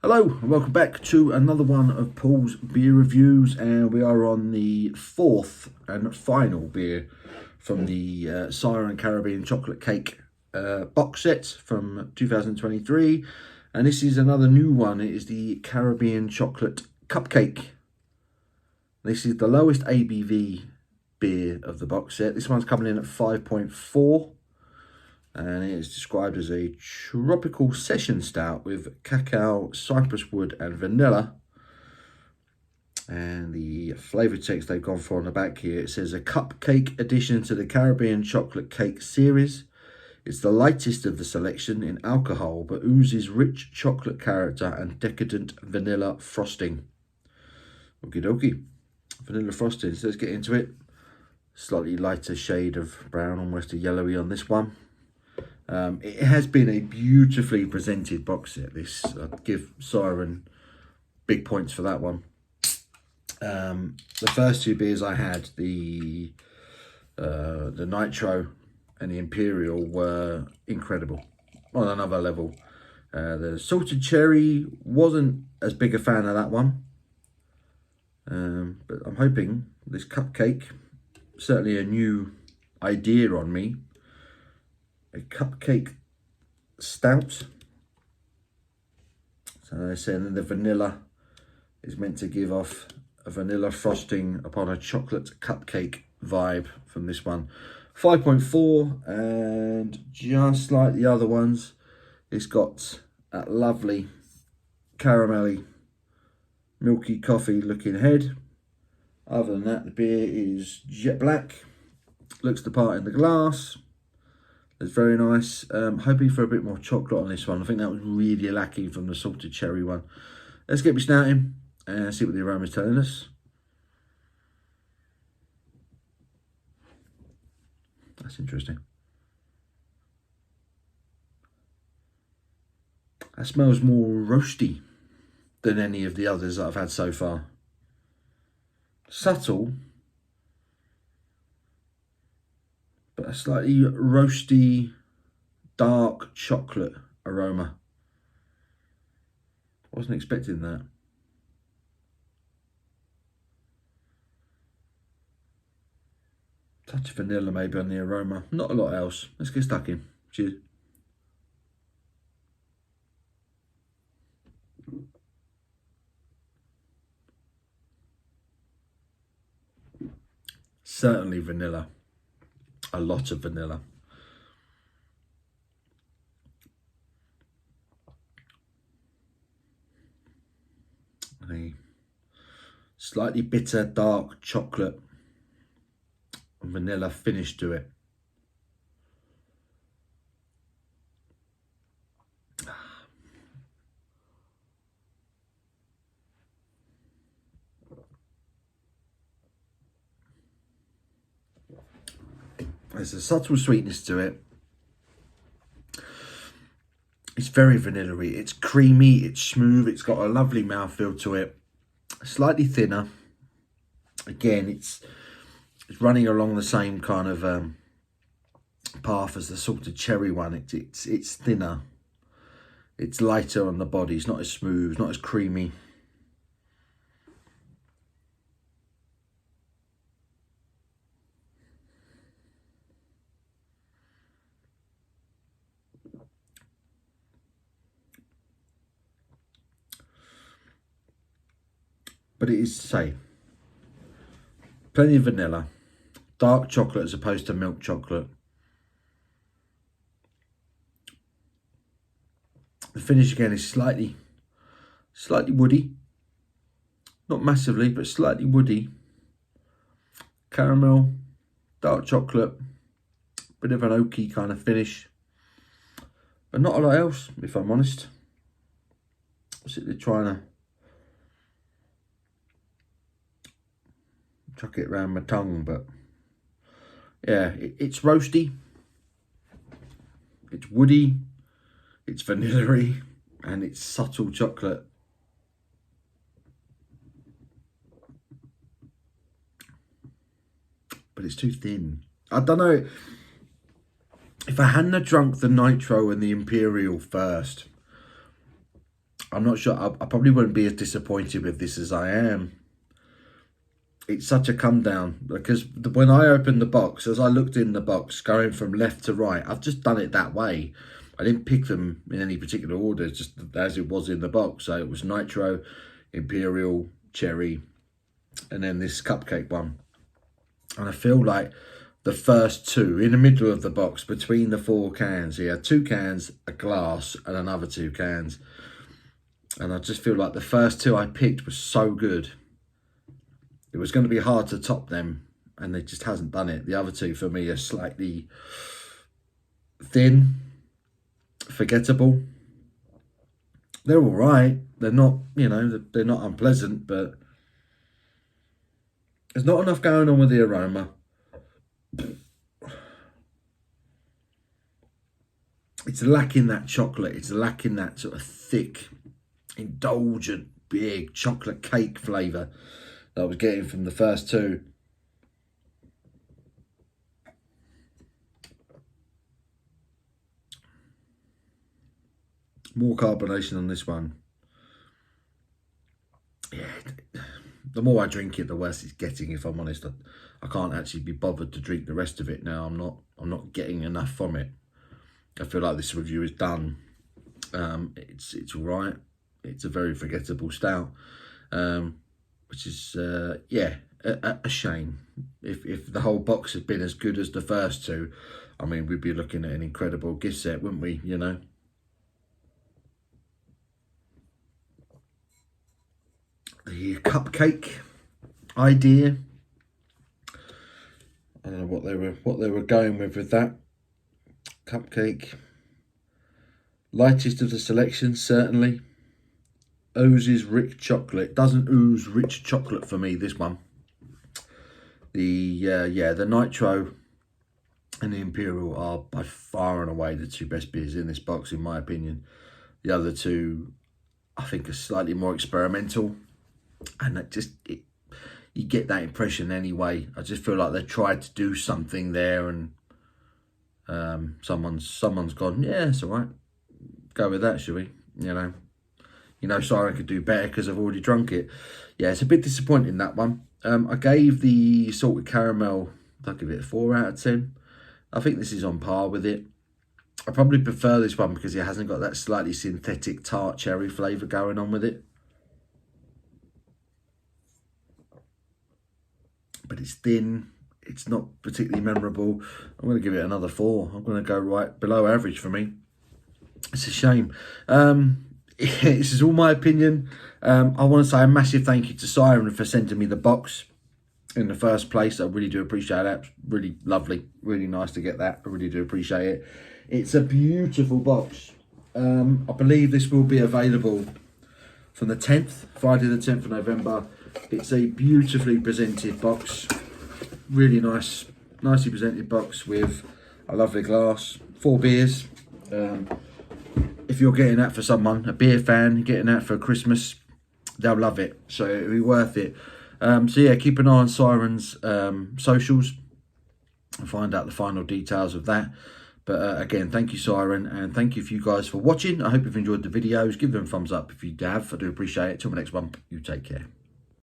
Hello and welcome back to another one of Paul's beer reviews, and we are on the fourth and final beer from the Siren Caribbean Chocolate Cake box set from 2023, and this is another new one. It is the Caribbean Chocolate Cupcake. This is the lowest ABV beer of the box set. This one's coming in at 5.4. And it is described as a tropical session stout with cacao, cypress wood and vanilla. And the flavour text they've gone for on the back here, it says a cupcake addition to the Caribbean chocolate cake series. It's the lightest of the selection in alcohol, but oozes rich chocolate character and decadent vanilla frosting. Okie dokie. Vanilla frosting, so let's get into it. Slightly lighter shade of brown, almost a yellowy on this one. It has been a beautifully presented box set. This, I'd give Siren big points for that one. The first two beers I had, the Nitro and the Imperial, were incredible on another level. The Salted Cherry, wasn't as big a fan of that one, but I'm hoping this Cupcake, certainly a new idea on me. A cupcake stout. So they're saying the vanilla is meant to give off a vanilla frosting upon a chocolate cupcake vibe from this one. 5.4, and just like the other ones, it's got that lovely caramelly, milky coffee looking head. Other than that, the beer is jet black, looks the part in the glass. It's very nice. Hoping for a bit more chocolate on this one. I think that was really lacking from the Salted Cherry one. Let's get me snouting and see what the aroma is telling us. That's interesting. That smells more roasty than any of the others that I've had so far. Subtle, but a slightly roasty, dark chocolate aroma. Wasn't expecting that. Touch of vanilla maybe on the aroma. Not a lot else. Let's get stuck in. Cheers. Certainly vanilla. A lot of vanilla. A slightly bitter, dark chocolate and vanilla finish to it. There's a subtle sweetness to it. It's very vanilla-y. It's creamy, it's smooth, it's got a lovely mouthfeel to it. Slightly thinner. Again, it's running along the same kind of path as the Salted Cherry one. It's thinner. It's lighter on the body. It's not as smooth, not as creamy. But it is, say, plenty of vanilla, dark chocolate as opposed to milk chocolate. The finish again is slightly woody, not massively, but slightly woody. Caramel, dark chocolate, bit of an oaky kind of finish, but not a lot else, if I'm honest. I'm sitting there trying to chuck it around my tongue, but yeah, it's roasty, it's woody, it's vanilla-y, and it's subtle chocolate. But it's too thin. I don't know. If I hadn't have drunk the Nitro and the Imperial first, I'm not sure. I probably wouldn't be as disappointed with this as I am. It's such a come down because when I opened the box, as I looked in the box, going from left to right, I've just done it that way. I didn't pick them in any particular order, just as it was in the box. So it was Nitro, Imperial, Cherry, and then this Cupcake one. And I feel like the first two, in the middle of the box, between the 4 cans, you had 2 cans, a glass, and another 2 cans. And I just feel like the first 2 I picked were so good. It was going to be hard to top them, and it just hasn't done it. The other 2 for me are slightly thin, forgettable. They're all right. They're not, you know, they're not unpleasant, but there's not enough going on with the aroma. It's lacking that chocolate. It's lacking that sort of thick, indulgent, big chocolate cake flavour that I was getting from the first 2. More carbonation on this one. Yeah, the more I drink it, the worse it's getting, if I'm honest. I can't actually be bothered to drink the rest of it now. I'm not getting enough from it. I feel like this review is done. It's all right. It's a very forgettable stout, which is yeah, a shame. If the whole box had been as good as the first 2, I mean, we'd be looking at an incredible gift set, wouldn't we? You know. The Cupcake idea. I don't know what they were going with that. Cupcake. Lightest of the selection, certainly. Oozes rich chocolate. Doesn't ooze rich chocolate for me, this one. The Nitro and the Imperial are by far and away the 2 best beers in this box, in my opinion. The other 2, I think, are slightly more experimental. And that just, you get that impression anyway. I just feel like they tried to do something there, and someone's gone, yeah, it's all right. Go with that, shall we? You know, Siren could do better because I've already drunk it. Yeah, it's a bit disappointing, that one. I gave the salted caramel, I'll give it a 4 out of 10. I think this is on par with it. I probably prefer this one because it hasn't got that slightly synthetic tart cherry flavour going on with it. But it's thin. It's not particularly memorable. I'm going to give it another 4. I'm going to go right below average for me. It's a shame. This is all my opinion. I want to say a massive thank you to Siren for sending me the box in the first place. I really do appreciate that. Really lovely. Really nice to get that. I really do appreciate it. It's a beautiful box. I believe this will be available from the 10th, Friday the 10th of November. It's a beautifully presented box. Really nice, nicely presented box with a lovely glass. 4 beers. If you're getting that for someone, a beer fan, getting that for Christmas, they'll love it. So it'll be worth it. So yeah, keep an eye on Siren's socials and find out the final details of that. But again, thank you, Siren, and thank you for you guys for watching. I hope you've enjoyed the videos. Give them a thumbs up if you have. I do appreciate it. Till the next one, you take care.